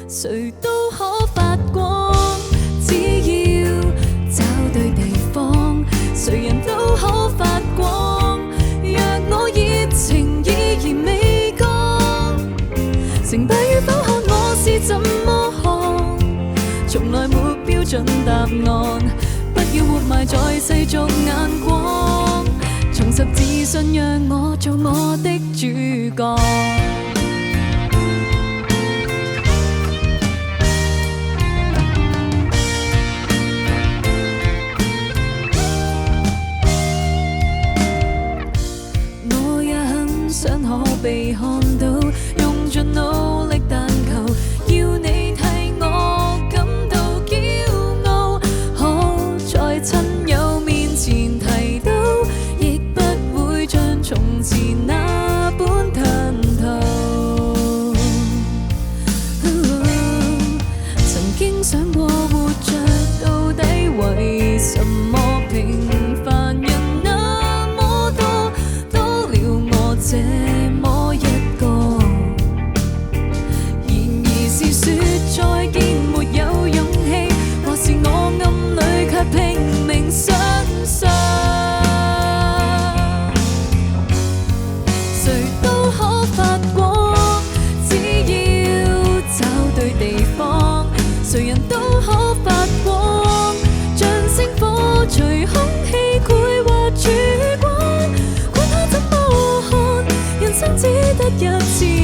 誰都可發光，只要找對地方，誰人都可發光。若我熱情依然未降，成敗與否看我是怎麼看，從來沒標準答案，不要活埋在世俗眼光，重拾自信讓我做我的主角。我也很想可被看到，用盡努力但求要你替我感到驕傲，可在親友面前提到，亦不會像從前那般吞吐。曾經想過活着到底為什麼，平凡人那麼多，多了我這麼一個。然而是說再見沒有勇氣，或是我暗裏卻拼命相信，誰都可發光，只要找對地方，誰人都可發光，像星火隨空氣繪畫曙光，管他怎麼看，人生只得一次。